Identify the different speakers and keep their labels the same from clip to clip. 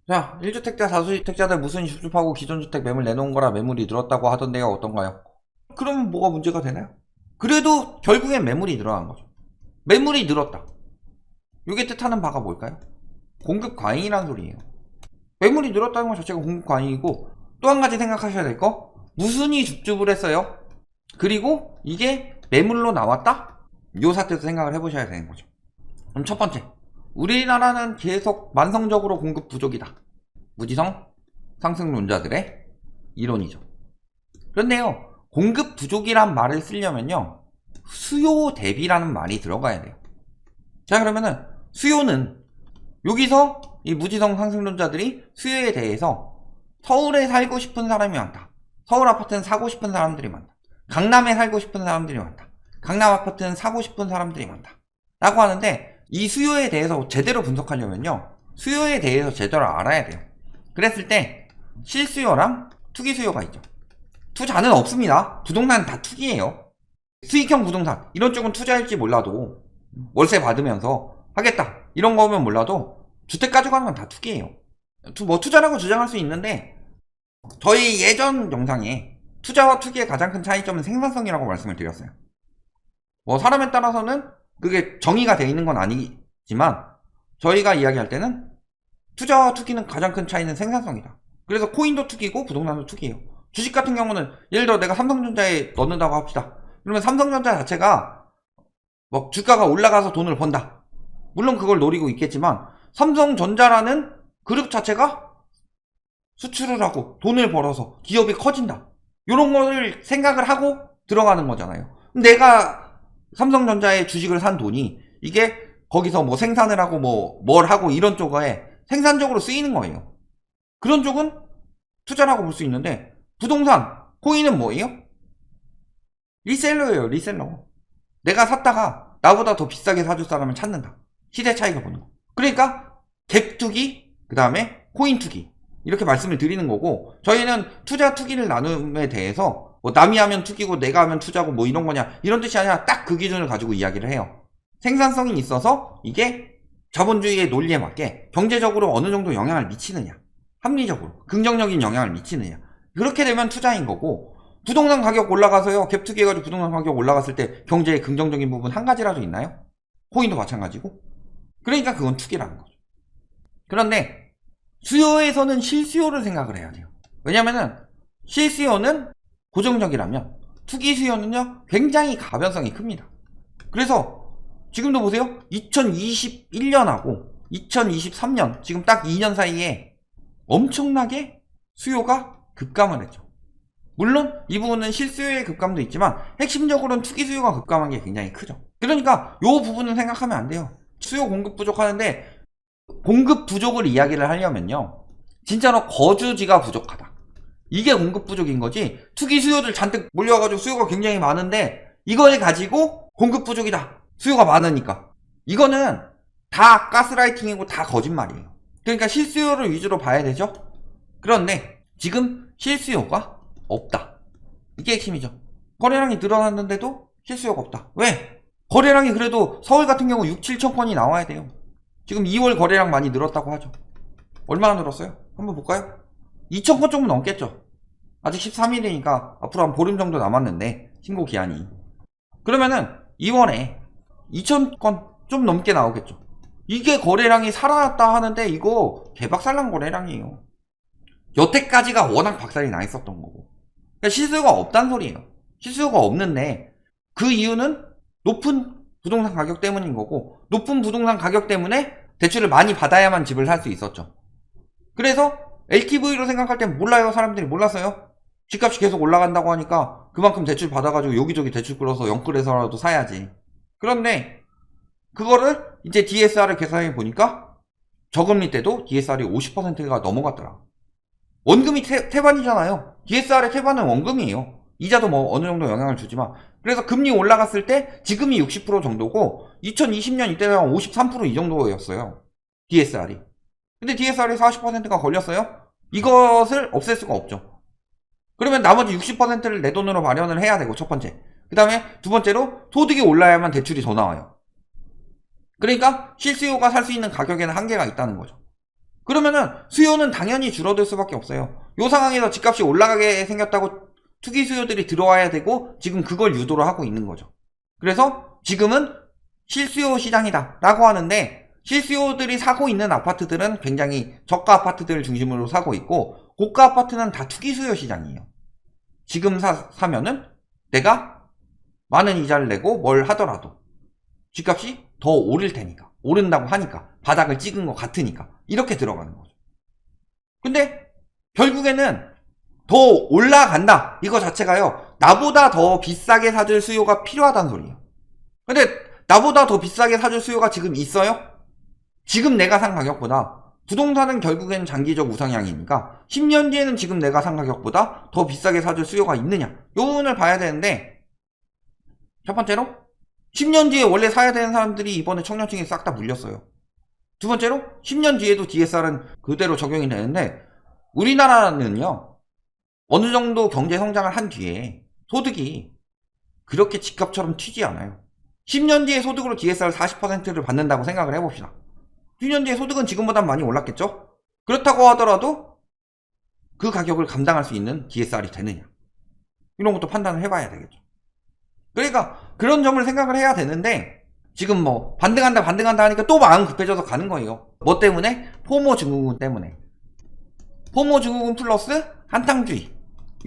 Speaker 1: 자, 1주택자, 4주택자들 무슨 수습하고 기존주택 매물 내놓은 거라 매물이 늘었다고 하던데요. 어떤가요? 그러면 뭐가 문제가 되나요? 그래도 결국엔 매물이 늘어난 거죠. 매물이 늘었다. 이게 뜻하는 바가 뭘까요? 공급 과잉이라는 소리예요. 매물이 늘었다는 것 자체가 공급 과잉이고, 또 한 가지 생각하셔야 될 거, 무순이 줍줍을 했어요. 그리고 이게 매물로 나왔다? 요 사태도 생각을 해보셔야 되는 거죠. 그럼 첫 번째, 우리나라는 계속 만성적으로 공급 부족이다. 무지성 상승론자들의 이론이죠. 그런데요, 공급 부족이란 말을 쓰려면요, 수요 대비라는 말이 들어가야 돼요. 자, 그러면은 수요는 여기서 이 무지성 상승론자들이 수요에 대해서 서울에 살고 싶은 사람이 많다. 서울 아파트는 사고 싶은 사람들이 많다. 강남에 살고 싶은 사람들이 많다. 강남 아파트는 사고 싶은 사람들이 많다. 라고 하는데, 이 수요에 대해서 제대로 분석하려면요, 수요에 대해서 제대로 알아야 돼요. 그랬을 때 실수요랑 투기 수요가 있죠. 투자는 없습니다. 부동산은 다 투기예요. 수익형 부동산 이런 쪽은 투자일지 몰라도, 월세 받으면서 하겠다 이런 거면 몰라도, 주택 가지고 하는 건 다 투기예요. 뭐 투자라고 주장할 수 있는데, 저희 예전 영상에 투자와 투기의 가장 큰 차이점은 생산성이라고 말씀을 드렸어요. 뭐 사람에 따라서는 그게 정의가 되어 있는 건 아니지만, 저희가 이야기할 때는 투자와 투기는 가장 큰 차이는 생산성이다. 그래서 코인도 투기고 부동산도 투기예요. 주식 같은 경우는 예를 들어 내가 삼성전자에 넣는다고 합시다. 그러면 삼성전자 자체가 뭐 주가가 올라가서 돈을 번다. 물론 그걸 노리고 있겠지만, 삼성전자라는 그룹 자체가 수출을 하고 돈을 벌어서 기업이 커진다. 이런 거를 생각을 하고 들어가는 거잖아요. 내가 삼성전자의 주식을 산 돈이 이게 거기서 뭐 생산을 하고 뭘 하고 이런 쪽에 생산적으로 쓰이는 거예요. 그런 쪽은 투자라고 볼 수 있는데, 부동산, 코인은 뭐예요? 리셀러예요, 리셀러. 내가 샀다가 나보다 더 비싸게 사줄 사람을 찾는다. 시대 차이가 보는 거. 그러니까 갭 투기, 그 다음에 코인 투기, 이렇게 말씀을 드리는 거고, 저희는 투자 투기를 나눔에 대해서 뭐 남이 하면 투기고 내가 하면 투자고 뭐 이런 거냐 이런 뜻이 아니라 딱 그 기준을 가지고 이야기를 해요. 생산성이 있어서 이게 자본주의의 논리에 맞게 경제적으로 어느 정도 영향을 미치느냐, 합리적으로 긍정적인 영향을 미치느냐, 그렇게 되면 투자인 거고, 부동산 가격 올라가서요, 갭 투기 해가지고 부동산 가격 올라갔을 때 경제의 긍정적인 부분 한 가지라도 있나요? 코인도 마찬가지고. 그러니까 그건 투기라는 거죠. 그런데 수요에서는 실수요를 생각을 해야 돼요. 왜냐면은 실수요는 고정적이라면 투기 수요는요 굉장히 가변성이 큽니다. 그래서 지금도 보세요. 2021년하고 2023년 지금 딱 2년 사이에 엄청나게 수요가 급감을 했죠. 물론 이 부분은 실수요의 급감도 있지만 핵심적으로는 투기 수요가 급감한 게 굉장히 크죠. 그러니까 이 부분은 생각하면 안 돼요. 수요 공급 부족하는데, 공급 부족을 이야기를 하려면요, 진짜로 거주지가 부족하다, 이게 공급 부족인 거지, 투기 수요들 잔뜩 몰려와가지고 수요가 굉장히 많은데 이걸 가지고 공급 부족이다, 수요가 많으니까, 이거는 다 가스라이팅이고 다 거짓말이에요. 그러니까 실수요를 위주로 봐야 되죠. 그런데 지금 실수요가 없다, 이게 핵심이죠. 거래량이 늘어났는데도 실수요가 없다. 왜? 거래량이 그래도 서울 같은 경우 6, 7천 건이 나와야 돼요. 지금 2월 거래량 많이 늘었다고 하죠. 얼마나 늘었어요? 한번 볼까요? 2,000건 조금 넘겠죠. 아직 13일이니까 앞으로 한 보름 정도 남았는데, 신고 기한이. 그러면은 2월에 2,000건 좀 넘게 나오겠죠. 이게 거래량이 살아났다 하는데 이거 개박살난 거래량이에요. 여태까지가 워낙 박살이 나 있었던 거고. 그러니까 실수요가 없단 소리예요. 실수요가 없는데 그 이유는 높은 부동산 가격 때문인 거고, 높은 부동산 가격 때문에 대출을 많이 받아야만 집을 살 수 있었죠. 그래서 LTV로 생각할 땐 몰라요. 사람들이 몰랐어요. 집값이 계속 올라간다고 하니까 그만큼 대출 받아가지고 여기저기 대출 끌어서 영끌해서라도 사야지. 그런데 그거를 이제 DSR을 계산해 보니까 저금리 때도 DSR이 50%가 넘어갔더라. 원금이 태반이잖아요. DSR의 태반은 원금이에요. 이자도 뭐 어느 정도 영향을 주지만. 그래서 금리 올라갔을 때 지금이 60% 정도고 2020년 이때는 53% 이 정도였어요. DSR이. 근데 DSR이 40%가 걸렸어요. 이것을 없앨 수가 없죠. 그러면 나머지 60%를 내 돈으로 마련을 해야 되고, 첫 번째. 그 다음에 두 번째로 소득이 올라야만 대출이 더 나와요. 그러니까 실수요가 살 수 있는 가격에는 한계가 있다는 거죠. 그러면은 수요는 당연히 줄어들 수밖에 없어요. 이 상황에서 집값이 올라가게 생겼다고 투기 수요들이 들어와야 되고 지금 그걸 유도를 하고 있는 거죠. 그래서 지금은 실수요 시장이다 라고 하는데, 실수요들이 사고 있는 아파트들은 굉장히 저가 아파트들을 중심으로 사고 있고 고가 아파트는 다 투기 수요 시장이에요. 지금 사면은 내가 많은 이자를 내고 뭘 하더라도 집값이 더 오를 테니까, 오른다고 하니까, 바닥을 찍은 것 같으니까 이렇게 들어가는 거죠. 근데 결국에는 더 올라간다 이거 자체가요, 나보다 더 비싸게 사줄 수요가 필요하다는 소리예요. 근데 나보다 더 비싸게 사줄 수요가 지금 있어요? 지금 내가 산 가격보다, 부동산은 결국엔 장기적 우상향이니까 10년 뒤에는 지금 내가 산 가격보다 더 비싸게 사줄 수요가 있느냐, 요 부분을 봐야 되는데, 첫 번째로 10년 뒤에 원래 사야 되는 사람들이 이번에 청년층에 싹 다 물렸어요. 두 번째로 10년 뒤에도 DSR은 그대로 적용이 되는데, 우리나라는요 어느 정도 경제 성장을 한 뒤에 소득이 그렇게 집값처럼 튀지 않아요. 10년 뒤에 소득으로 DSR 40%를 받는다고 생각을 해봅시다. 10년 뒤에 소득은 지금보다 많이 올랐겠죠? 그렇다고 하더라도 그 가격을 감당할 수 있는 DSR이 되느냐, 이런 것도 판단을 해봐야 되겠죠. 그러니까 그런 점을 생각을 해야 되는데, 지금 뭐 반등한다 하니까 또 마음 급해져서 가는 거예요. 뭐 때문에? 포모 증후군 때문에. 포모 증후군 플러스 한탕주의,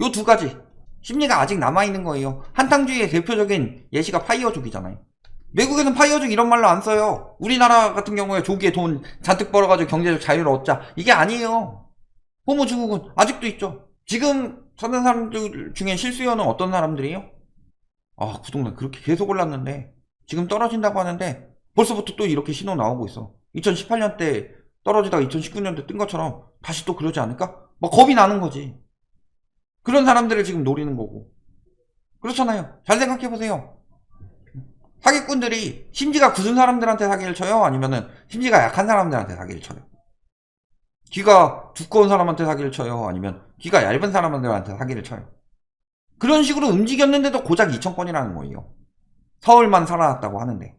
Speaker 1: 요 두 가지 심리가 아직 남아있는 거예요. 한탕주의의 대표적인 예시가 파이어족이잖아요. 외국에는 파이어족 이런 말로 안 써요. 우리나라 같은 경우에 조기에 돈 잔뜩 벌어가지고 경제적 자유를 얻자, 이게 아니에요. 포모 증후군 아직도 있죠. 지금 사는 사람들 중에 실수요는 어떤 사람들이에요? 아, 부동산 그렇게 계속 올랐는데 지금 떨어진다고 하는데 벌써부터 또 이렇게 신호 나오고 있어. 2018년 때 떨어지다가 2019년 때 뜬 것처럼 다시 또 그러지 않을까? 막 겁이 나는 거지. 그런 사람들을 지금 노리는 거고. 그렇잖아요. 잘 생각해보세요. 사기꾼들이 심지가 굳은 사람들한테 사기를 쳐요? 아니면은 심지가 약한 사람들한테 사기를 쳐요? 귀가 두꺼운 사람한테 사기를 쳐요? 아니면 귀가 얇은 사람들한테 사기를 쳐요? 그런 식으로 움직였는데도 고작 2,000건이라는 거예요. 서울만 살아났다고 하는데.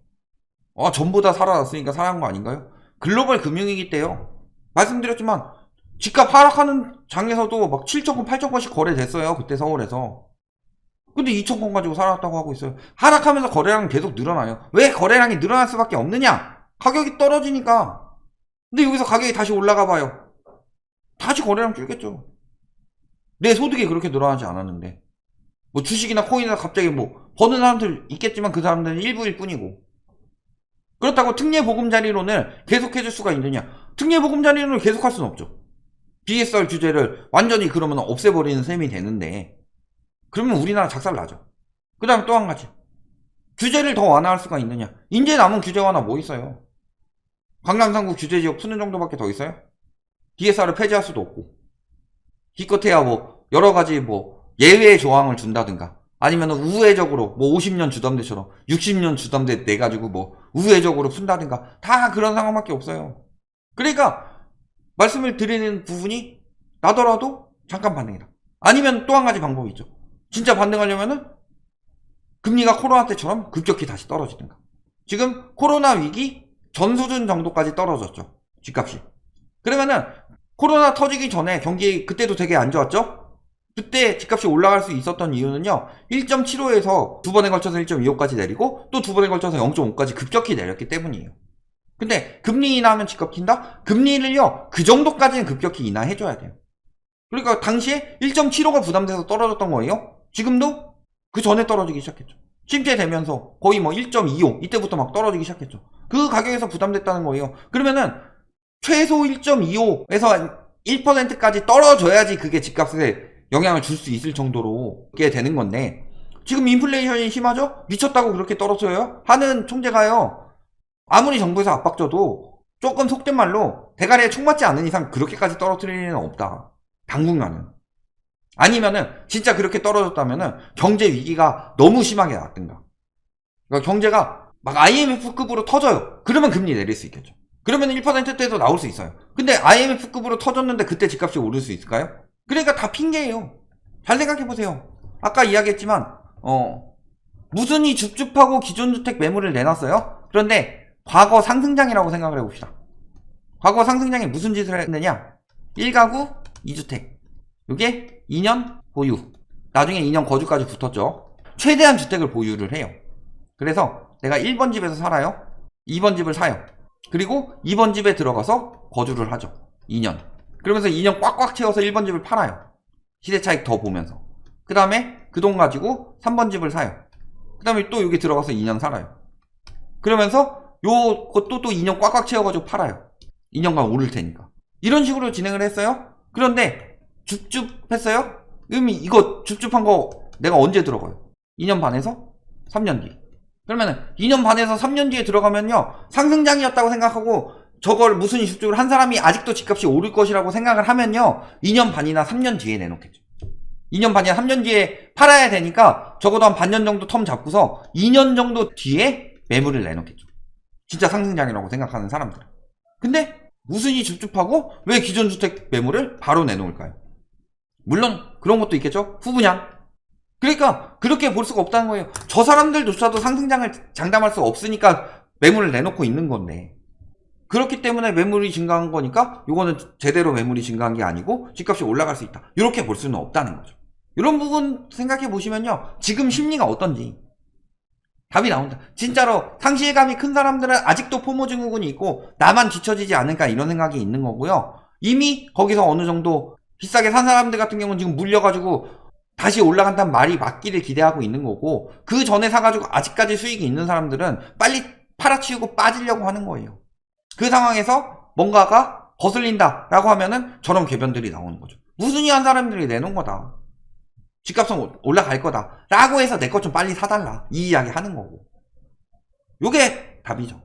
Speaker 1: 전부 다 살아났으니까 살아난 거 아닌가요? 글로벌 금융위기 때요, 말씀드렸지만 집값 하락하는 장에서도 막 7,000건, 8,000건씩 거래됐어요. 그때 서울에서. 근데 2,000건 가지고 살아났다고 하고 있어요. 하락하면서 거래량이 계속 늘어나요. 왜 거래량이 늘어날 수밖에 없느냐? 가격이 떨어지니까. 근데 여기서 가격이 다시 올라가 봐요. 다시 거래량 줄겠죠. 내 소득이 그렇게 늘어나지 않았는데. 뭐 주식이나 코인이나 갑자기 뭐 버는 사람들 있겠지만 그 사람들은 일부일 뿐이고. 그렇다고 특례보금자리론을 계속해줄 수가 있느냐? 특례보금자리론을 계속할 수는 없죠. DSR 규제를 완전히 그러면 없애버리는 셈이 되는데, 그러면 우리나라 작살나죠. 그 다음에 또 한 가지, 규제를 더 완화할 수가 있느냐? 이제 남은 규제 완화 뭐 있어요? 강남 3구 규제지역 푸는 정도밖에 더 있어요? DSR을 폐지할 수도 없고, 기껏해야 뭐 여러가지 뭐 예외 조항을 준다든가, 아니면 우회적으로 뭐 50년 주담대처럼 60년 주담대 내가지고 뭐 우회적으로 푼다든가, 다 그런 상황밖에 없어요. 그러니까 말씀을 드리는 부분이 나더라도 잠깐 반등이다. 아니면 또 한 가지 방법이 있죠. 진짜 반등하려면은 금리가 코로나 때처럼 급격히 다시 떨어지든가. 지금 코로나 위기 전 수준 정도까지 떨어졌죠, 집값이. 그러면은 코로나 터지기 전에 경기 그때도 되게 안 좋았죠? 그때 집값이 올라갈 수 있었던 이유는요, 1.75에서 두 번에 걸쳐서 1.25까지 내리고 또 두 번에 걸쳐서 0.5까지 급격히 내렸기 때문이에요. 근데 금리 인하하면 집값 튄다? 금리를요 그 정도까지는 급격히 인하해줘야 돼요. 그러니까 당시에 1.75가 부담돼서 떨어졌던 거예요. 지금도 그 전에 떨어지기 시작했죠. 침체되면서 거의 뭐 1.25 이때부터 막 떨어지기 시작했죠. 그 가격에서 부담됐다는 거예요. 그러면은 최소 1.25에서 1%까지 떨어져야지 그게 집값에 영향을 줄 수 있을 정도로 게 되는 건데, 지금 인플레이션이 심하죠? 미쳤다고 그렇게 떨어져요? 하는 총재가요, 아무리 정부에서 압박 줘도 조금 속된 말로 대가리에 총 맞지 않는 이상 그렇게까지 떨어뜨릴 일은 없다, 당분간은. 아니면은 진짜 그렇게 떨어졌다면은 경제 위기가 너무 심하게 났든가, 그러니까 경제가 막 IMF급으로 터져요. 그러면 금리 내릴 수 있겠죠. 그러면 1%대에서 나올 수 있어요. 근데 IMF급으로 터졌는데 그때 집값이 오를 수 있을까요? 그러니까 다 핑계예요. 잘 생각해보세요. 아까 이야기했지만 무슨이 줍줍하고 기존주택 매물을 내놨어요. 그런데 과거 상승장이라고 생각을 해봅시다. 과거 상승장이 무슨 짓을 했느냐? 1가구 2주택. 이게 2년 보유. 나중에 2년 거주까지 붙었죠. 최대한 주택을 보유를 해요. 그래서 내가 1번 집에서 살아요. 2번 집을 사요. 그리고 2번 집에 들어가서 거주를 하죠. 2년. 그러면서 2년 꽉꽉 채워서 1번 집을 팔아요. 시세 차익 더 보면서. 그 다음에 그 돈 가지고 3번 집을 사요. 그 다음에 또 여기 들어가서 2년 살아요. 그러면서 요것도 또 2년 꽉꽉 채워가지고 팔아요. 2년간 오를 테니까. 이런 식으로 진행을 했어요. 그런데 줍줍했어요? 그럼 이거 줍줍한 거 내가 언제 들어가요? 2년 반에서 3년 뒤. 그러면은 2년 반에서 3년 뒤에 들어가면요, 상승장이었다고 생각하고 저걸 무슨 줍줍을 한 사람이 아직도 집값이 오를 것이라고 생각을 하면요, 2년 반이나 3년 뒤에 내놓겠죠. 2년 반이나 3년 뒤에 팔아야 되니까 적어도 한 반년 정도 텀 잡고서 2년 정도 뒤에 매물을 내놓겠죠. 진짜 상승장이라고 생각하는 사람들은. 근데 무슨이 줍줍하고 왜 기존 주택 매물을 바로 내놓을까요? 물론 그런 것도 있겠죠. 후분양. 그러니까 그렇게 볼 수가 없다는 거예요. 저 사람들조차도 상승장을 장담할 수 없으니까 매물을 내놓고 있는 건데, 그렇기 때문에 매물이 증가한 거니까 요거는 제대로 매물이 증가한 게 아니고 집값이 올라갈 수 있다, 이렇게 볼 수는 없다는 거죠. 이런 부분 생각해 보시면요, 지금 심리가 어떤지 답이 나온다. 진짜로 상실감이 큰 사람들은 아직도 포모 증후군이 있고 나만 뒤처지지 않을까, 이런 생각이 있는 거고요. 이미 거기서 어느 정도 비싸게 산 사람들 같은 경우는 지금 물려가지고 다시 올라간다는 말이 맞기를 기대하고 있는 거고, 그 전에 사가지고 아직까지 수익이 있는 사람들은 빨리 팔아치우고 빠지려고 하는 거예요. 그 상황에서 뭔가가 거슬린다 라고 하면은 저런 궤변들이 나오는 거죠. 무순위 한 사람들이 내놓은 거다, 집값은 올라갈 거다 라고 해서 내 것 좀 빨리 사달라, 이 이야기 하는 거고. 요게 답이죠.